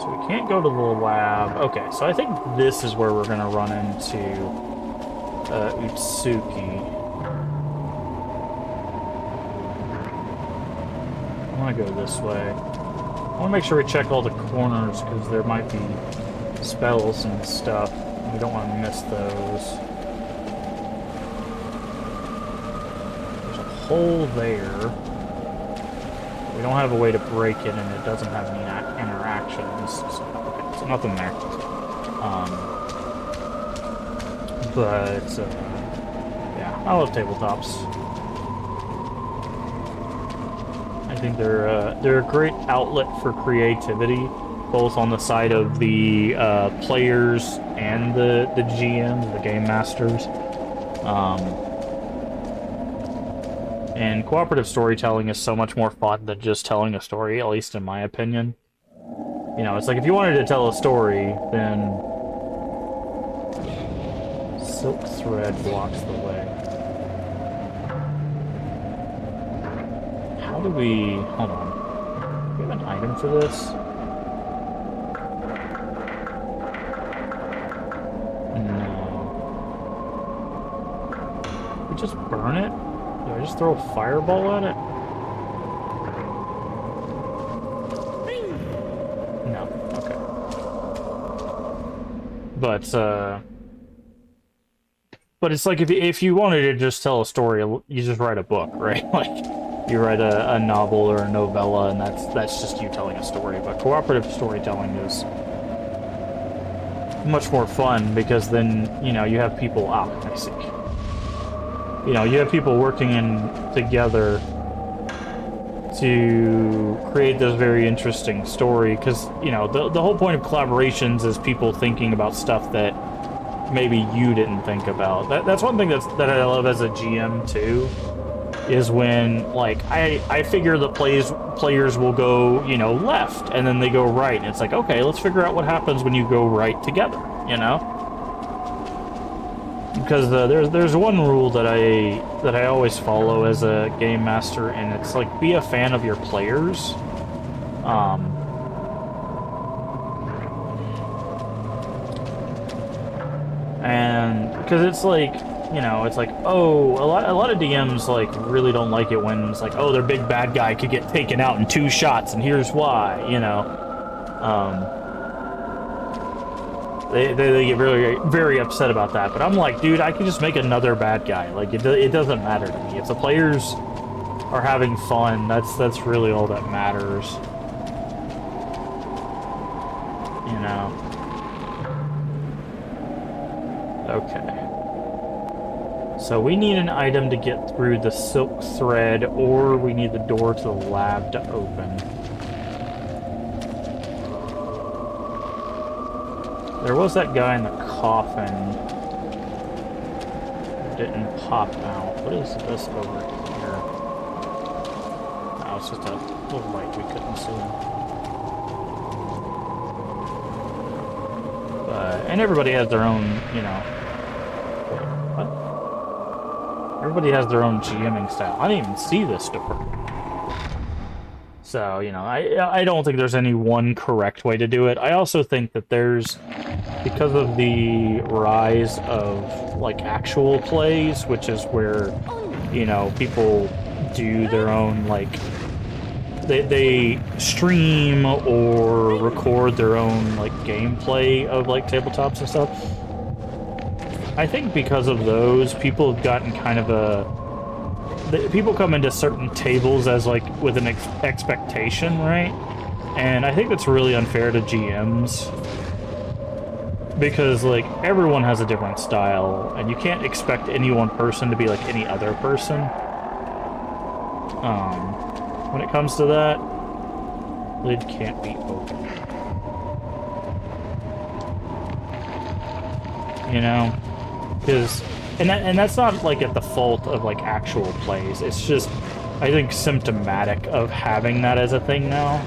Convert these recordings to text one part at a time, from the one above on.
So we can't go to the lab. Okay, so I think this is where we're gonna run into Utsuki. I want to go this way. I want to make sure we check all the corners because there might be spells and stuff. We don't want to miss those. There's a hole there. We don't have a way to break it, and it doesn't have any interactions. So, okay, so nothing there. Yeah, I love tabletops. I think they're a great outlet for creativity, both on the side of the players and the GMs, the game masters. And cooperative storytelling is so much more fun than just telling a story, at least in my opinion. You know, it's like if you wanted to tell a story, then silk thread blocks the way. How do we... Hold on. Do we have an item for this? No. We just burn it? Do I just throw a fireball at it? No. Okay. But it's like if you wanted to just tell a story, you just write a book, right? Like, you write a novel or a novella, and that's just you telling a story. But cooperative storytelling is much more fun because then, you know, you have people... Ah, I see. You know, you have people working together to create this very interesting story, because, you know, the whole point of collaborations is people thinking about stuff that maybe you didn't think about. That's one thing that I love as a GM, too, is when, like, I figure the players will go, you know, left, and then they go right, and it's like, okay, let's figure out what happens when you go right together, you know? Because there's one rule that I always follow as a game master, and it's like, be a fan of your players. And because it's like, you know, it's like, oh, a lot of DMs like really don't like it when it's like, oh, their big bad guy could get taken out in 2 shots, and here's why, you know. They get very, very upset about that. But I'm like, dude, I can just make another bad guy. Like, it doesn't matter to me. If the players are having fun, that's really all that matters. You know? Okay. So we need an item to get through the silk thread, or we need the door to the lab to open. There was that guy in the coffin who didn't pop out. What is this over here? Oh, it's just a little light we couldn't see. And everybody has their own, you know... Wait, what? Everybody has their own GMing style. I didn't even see this door. So, you know, I don't think there's any one correct way to do it. I also think that there's... Because of the rise of, like, actual plays, which is where, you know, people do their own, like... They stream or record their own, like, gameplay of, like, tabletops and stuff. I think because of those, people have gotten kind of a... People come into certain tables as, like, with an expectation, right? And I think that's really unfair to GMs. Because, like, everyone has a different style, and you can't expect any one person to be like any other person. When it comes to that, lid can't be opened. You know? Because... And that's not, like, at the fault of, like, actual plays. It's just, I think, symptomatic of having that as a thing now.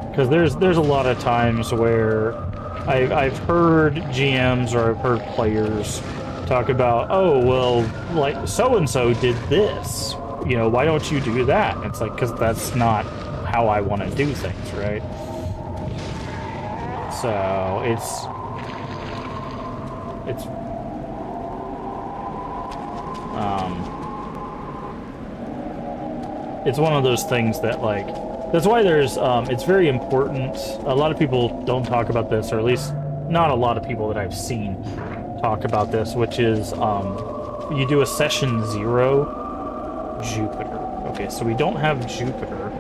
Because there's a lot of times where I've heard GMs or I've heard players talk about, oh, well, like, so-and-so did this. You know, why don't you do that? And it's like, because that's not how I want to do things, right? So it's it's one of those things that, like, that's why there's it's very important. A lot of people don't talk about this, or at least not a lot of people that I've seen talk about this, which is you do a session 0 Jupiter. Okay, so we don't have Jupiter.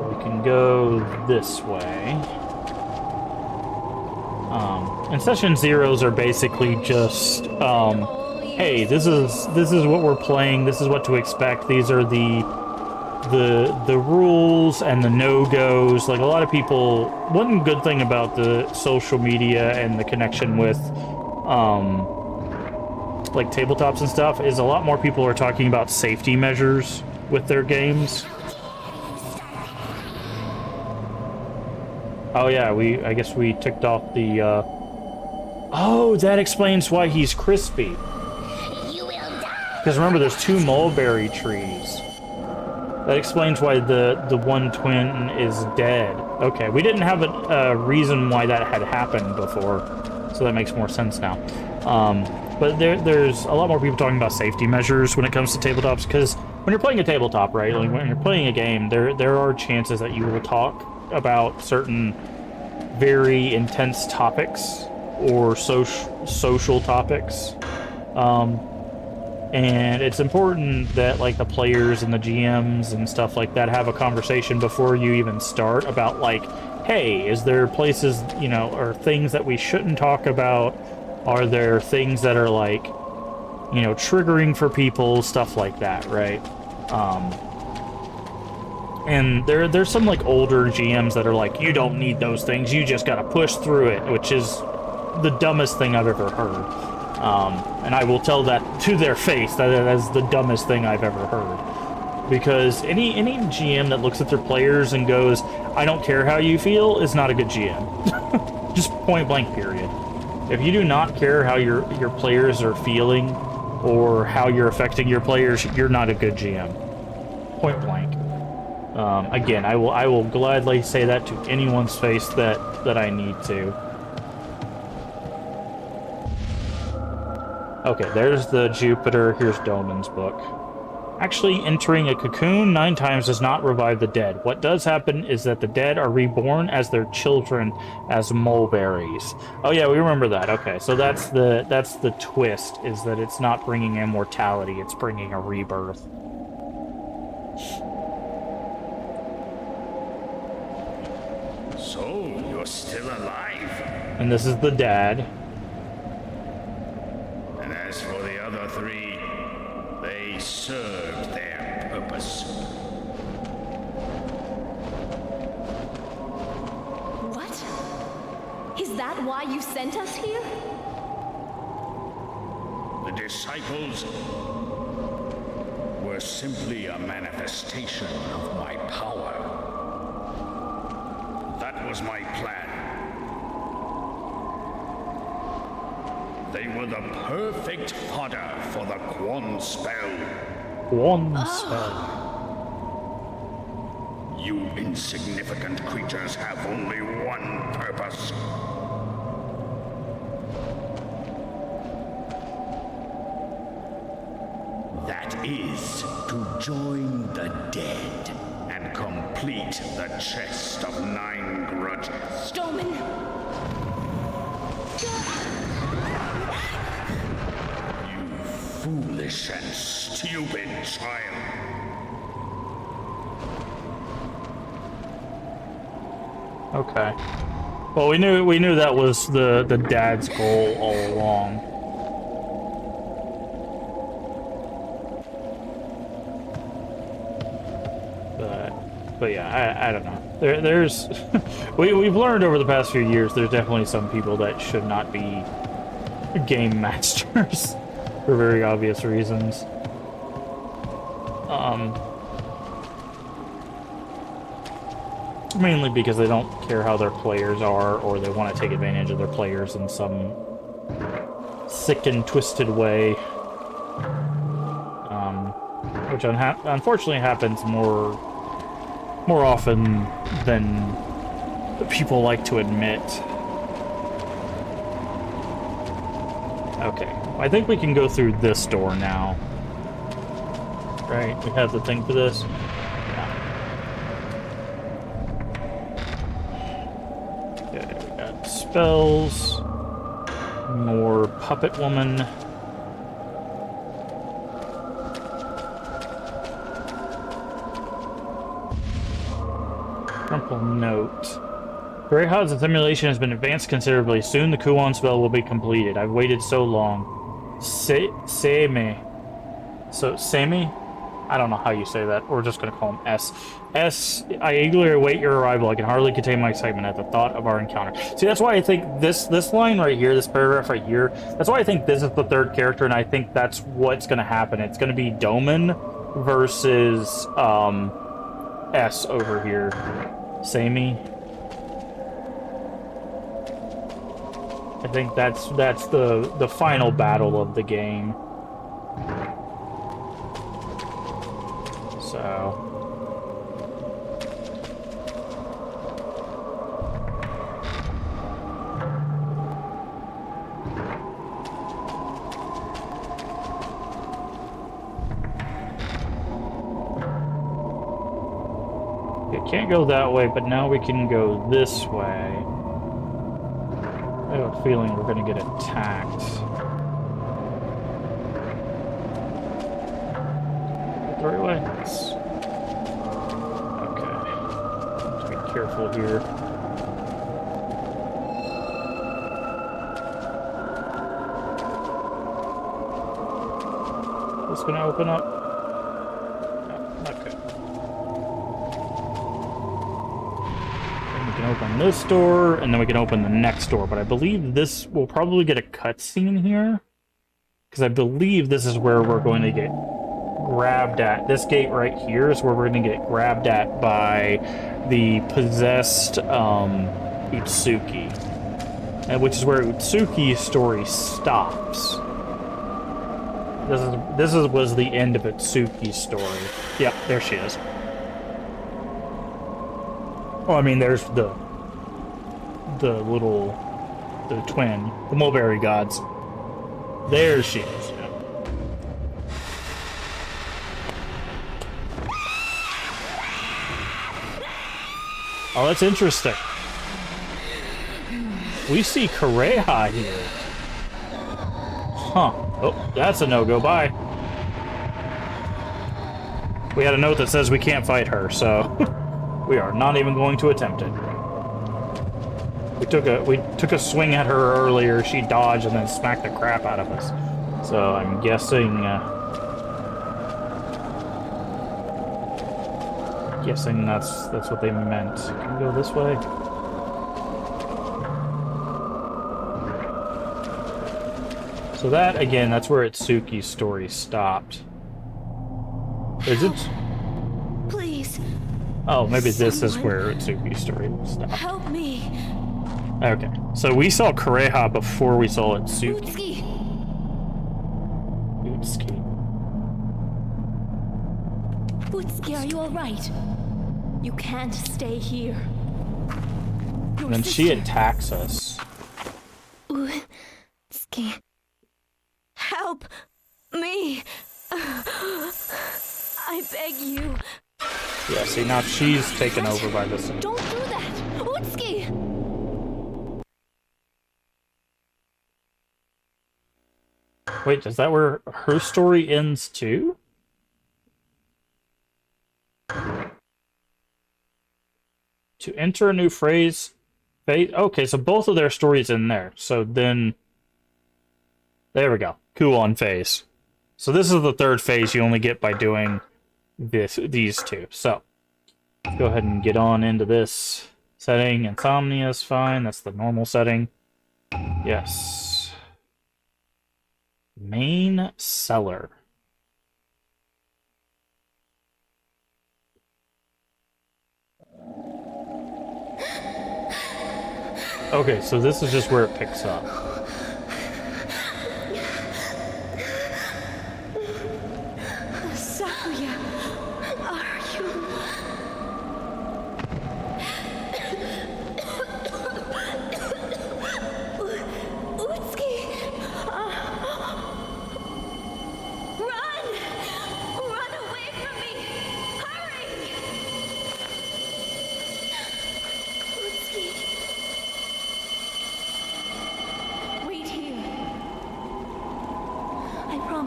We can go this way. And session zeros are basically just, hey, this is what we're playing. This is what to expect. These are the rules and the no-goes. Like, a lot of people, one good thing about the social media and the connection with, like, tabletops and stuff is a lot more people are talking about safety measures with their games. Oh yeah, I guess we ticked off the, oh, that explains why he's crispy. Because remember, there's 2 mulberry trees. That explains why the one twin is dead. Okay, we didn't have a reason why that had happened before, so that makes more sense now. But there's a lot more people talking about safety measures when it comes to tabletops, because when you're playing a tabletop, right, like when you're playing a game, there are chances that you will talk about certain very intense topics or social topics. And it's important that, like, the players and the GMs and stuff like that have a conversation before you even start about, like, hey, is there places, you know, or things that we shouldn't talk about? Are there things that are, like, you know, triggering for people, stuff like that, right? And there's some, like, older GMs that are like, you don't need those things, you just gotta push through it, which is the dumbest thing I've ever heard. And I will tell that to their face, that is the dumbest thing I've ever heard. Because any GM that looks at their players and goes, I don't care how you feel, is not a good GM. Just point blank, period. If you do not care how your players are feeling, or how you're affecting your players, you're not a good GM. Point blank. Again, I will gladly say that to anyone's face that I need to. Okay, there's the Jupiter. Here's Doman's book. Actually, entering a cocoon 9 times does not revive the dead. What does happen is that the dead are reborn as their children, as mulberries. Oh yeah, we remember that. Okay, so that's the twist, is that it's not bringing immortality, it's bringing a rebirth. So, you're still alive? And this is the dad. And as for the other 3, they served their purpose. What? Is that why you sent us here? The disciples were simply a manifestation of my power. That was my plan. They were the perfect fodder for the Kuon spell. Kuon spell. You insignificant creatures have only one purpose. That is to join the dead and complete the chest of 9 grudges. Stoneman! You foolish and stupid child. Okay. Well, we knew that was the dad's goal all along. But yeah, I don't know. There's we've learned over the past few years there's definitely some people that should not be game masters for very obvious reasons. Mainly because they don't care how their players are, or they want to take advantage of their players in some sick and twisted way. which unfortunately happens more often than people like to admit. Okay, I think we can go through this door now. Right, we have the thing for this. Yeah. Okay, we got spells. More puppet woman. Crumple note. Greyhound's simulation has been advanced considerably. Soon the Kuon spell will be completed. I've waited so long. Same. So, Sami? I don't know how you say that. We're just going to call him S. S, I eagerly await your arrival. I can hardly contain my excitement at the thought of our encounter. See, that's why I think this line right here, this paragraph right here, that's why I think this is the third character, and I think that's what's going to happen. It's going to be Doman versus S over here. Sami. I think that's the final battle of the game. So it can't go that way, but now we can go this way. I have a feeling we're going to get attacked. The right way? Yes. Okay. Let's be careful here. Is this going to open up? No, okay. Then we can open this door, and then we can open the next door. But I believe this will probably get a cutscene here, because I believe this is where we're going to get grabbed at. This gate right here is where we're going to get grabbed at by the possessed Utsuki, which is where Utsuki's story stops. This was the end of Utsuki's story. Yep, there she is. Oh, I mean, there's the twin, the mulberry gods. There she is. Yeah. Oh, that's interesting. We see Kureha here. Huh. Oh, that's a no-go. Bye. We had a note that says we can't fight her, so we are not even going to attempt it. We took a swing at her earlier. She dodged and then smacked the crap out of us. So I'm guessing that's what they meant. Can we go this way? So that, again, that's where Itsuki's story stopped. Is it? Please. Oh, maybe this is where Itsuki's story stopped. Help me. Okay, so we saw Kureha before we saw Itsuki. Utsuki. Utsuki. Utsuki, are you alright? You can't stay here. Your And then she sister. attacks us. Utsuki. Help me. I beg you. Yeah, see, now she's taken over by this. Don't do that. Utsuki. Wait, is that where her story ends too? To enter a new phase. Okay, so both of their stories in there. So then, there we go. Kuon phase. So this is the third phase you only get by doing these two. So let's go ahead and get on into this setting. Insomnia is fine. That's the normal setting. Yes. Main cellar. Okay, so this is just where it picks up. Sakuya.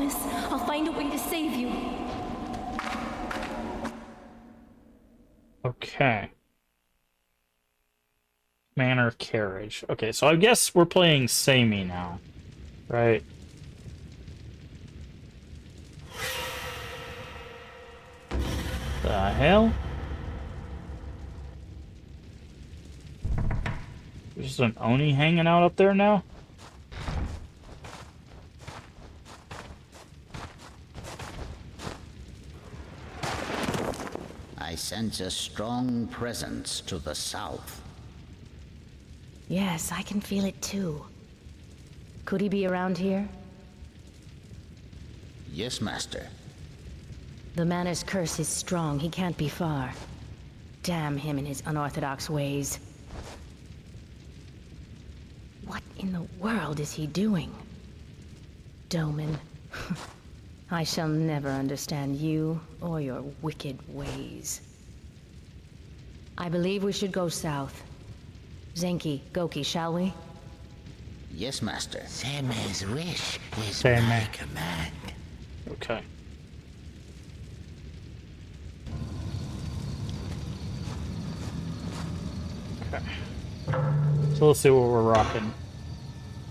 promise. I'll find a way to save you. Okay. Manner of carriage. Okay, so I guess we're playing Samey now, right? The hell? There's just an Oni hanging out up there now? I sense a strong presence to the south. Yes, I can feel it too. Could he be around here? Yes, Master. The Manor's curse is strong. He can't be far. Damn him and his unorthodox ways. What in the world is he doing? Doman. I shall never understand you or your wicked ways. I believe we should go south. Zenki, Goki, shall we? Yes, Master. Seme's wish is Seme. my command. Okay. Okay. So let's see what we're rocking.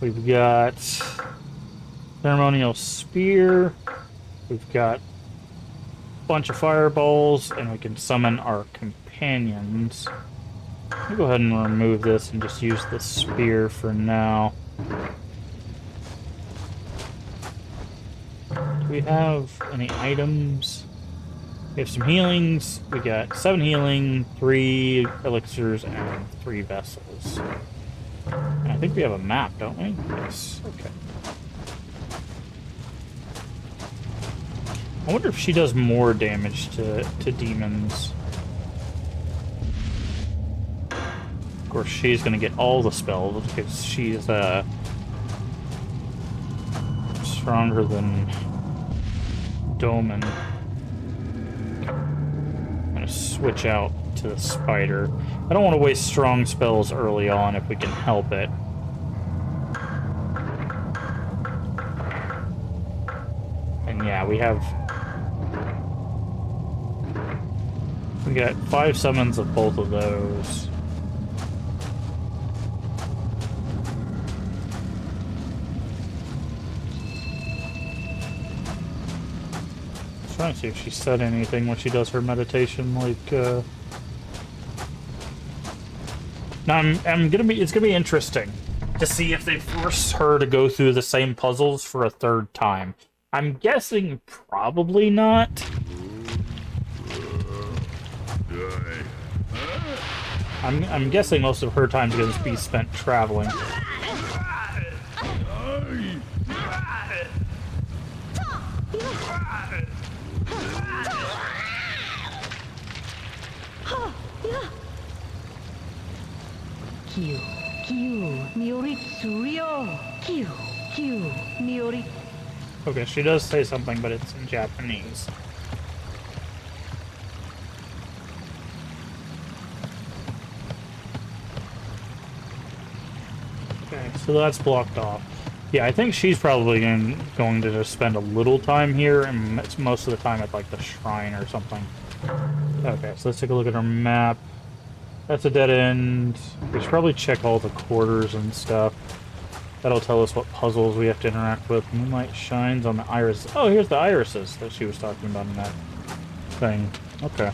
We've got ceremonial spear. We've got a bunch of fireballs, and we can summon our companions. I'll go ahead and remove this and just use the spear for now. Do we have any items? We have some healings. We got 7 healing, 3 elixirs, and 3 vessels. And I think we have a map, don't we? Yes. Okay. I wonder if she does more damage to demons. Of course, she's gonna get all the spells because she's stronger than Doman. I'm gonna switch out to the spider. I don't want to waste strong spells early on if we can help it. And yeah, we got 5 summons of both of those. Trying to see if she said anything when she does her meditation, like, Now, it's gonna be interesting to see if they force her to go through the same puzzles for a 3rd time. I'm guessing probably not. I'm guessing most of her time's gonna be spent traveling. Okay, she does say something, but it's in Japanese. Okay, so that's blocked off. Yeah, I think she's probably going to just spend a little time here, and it's most of the time at, like, the shrine or something. Okay, so let's take a look at our map. That's a dead end. We should probably check all the quarters and stuff. That'll tell us what puzzles we have to interact with. Moonlight shines on the iris. Oh, here's the irises that she was talking about in that thing. Okay.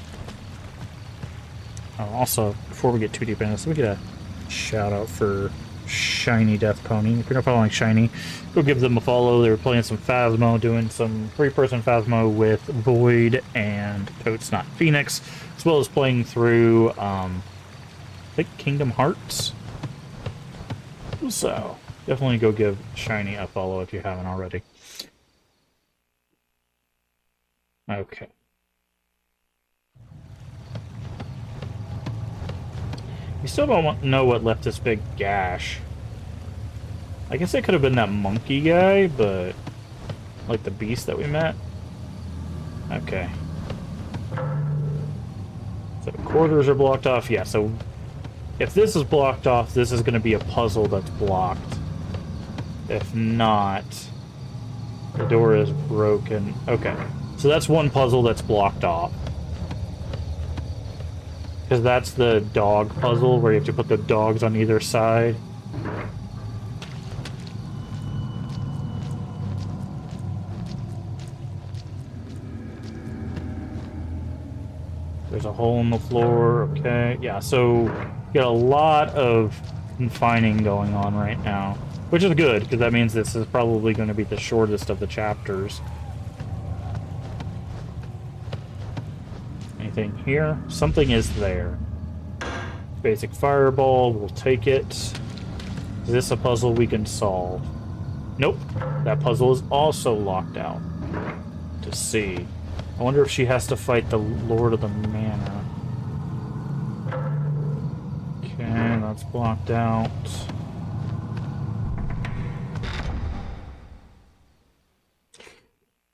Oh, also, before we get too deep into this, let me get a shout out for Shiny Death Pony. If you're not following Shiny, go give them a follow. They were playing some Phasmo, doing some 3-person Phasmo with Void and Toad's Not Phoenix, as well as playing through, I think, Kingdom Hearts. So, definitely go give Shiny a follow if you haven't already. Okay. We still don't know what left this big gash. I guess it could have been that monkey guy, but... like the beast that we met? Okay. So the quarters are blocked off. Yeah, so... if this is blocked off, this is going to be a puzzle that's blocked. If not... The door is broken. Okay. So that's one puzzle that's blocked off. Because that's the dog puzzle where you have to put the dogs on either side. There's a hole in the floor. Okay. Yeah, so you got a lot of confining going on right now. Which is good, because that means this is probably going to be the shortest of the chapters. Anything here? Something is there. Basic fireball, we'll take it. Is this a puzzle we can solve? Nope. That puzzle is also locked out. To see. I wonder if she has to fight the Lord of the Manor. Okay, that's blocked out.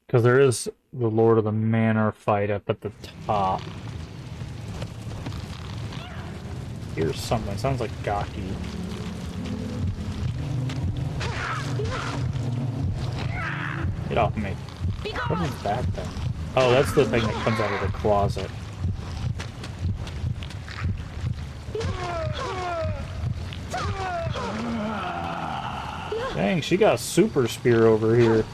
Because there is the Lord of the Manor fight up at the top. Here's something. Sounds like Gaki. Get off me. What is that thing? Oh, that's the thing that comes out of the closet. Dang, she got a super spear over here.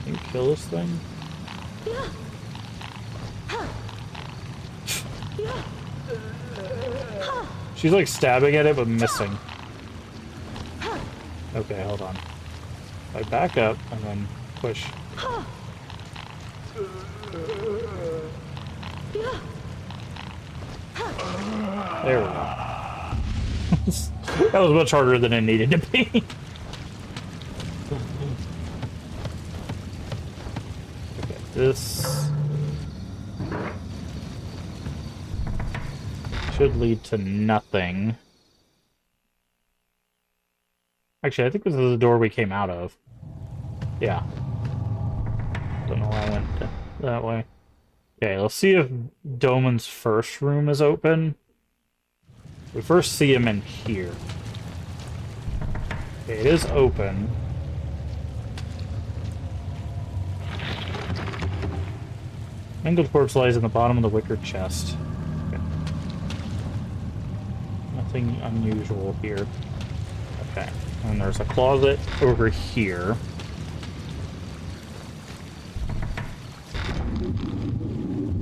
Can you kill this thing? She's like stabbing at it but missing. Okay, hold on. I back up and then push. There we go. That was much harder than it needed to be. Okay, this should lead to nothing. Actually, I think this is the door we came out of. Yeah. Don't know why I went that way. Okay, let's see if Doman's first room is open. We first see him in here. Okay, it is open. Mangled corpse lies in the bottom of the wicker chest. Okay. Nothing unusual here. Okay. And there's a closet over here.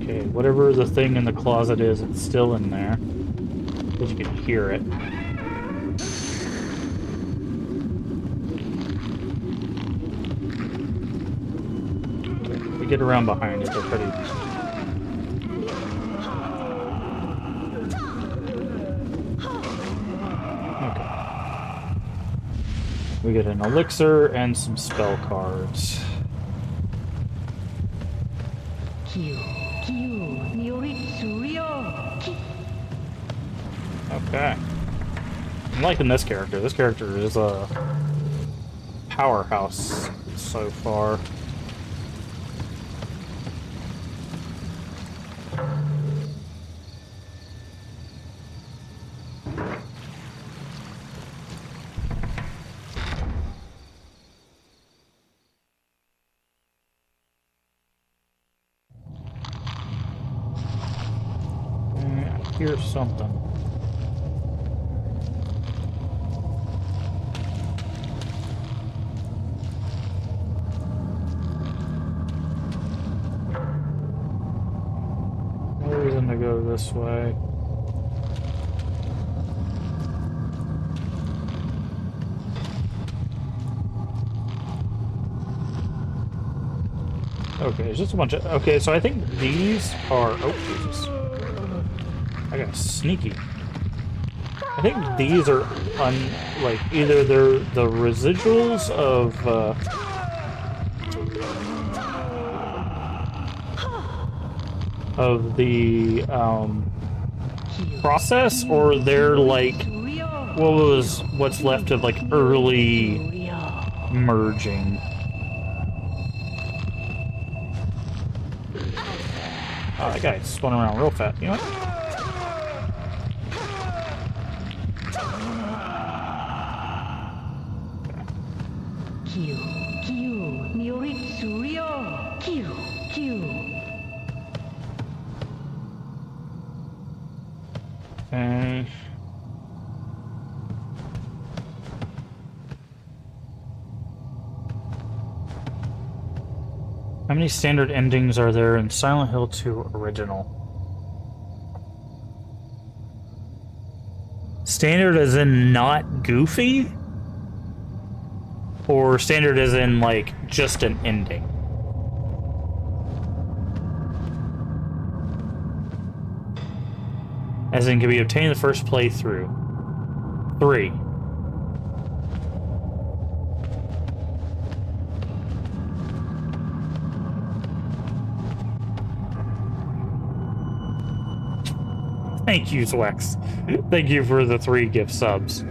Okay, whatever the thing in the closet is, it's still in there. Because you can hear it. Okay, we get around behind it, they're pretty... Okay. We get an elixir and some spell cards. Okay. I'm liking this character. This character is a powerhouse so far. Here's something. No reason to go this way. Okay, it's just a bunch of... Okay, so I think these are... Oh, Jesus. I got sneaky. I think these are like either they're the residuals of the process, or they're like what's left of like early merging. Oh, that guy spun around real fast. You know what? Kyu, Kyu, Nyoritsu Ryo, Kyu, Kyu. Okay. How many standard endings are there in Silent Hill 2 Original? Standard as in not goofy? Or standard as in, like, just an ending? As in, can be obtained in the first playthrough. 3. Thank you, Zwex. Thank you for the 3 gift subs.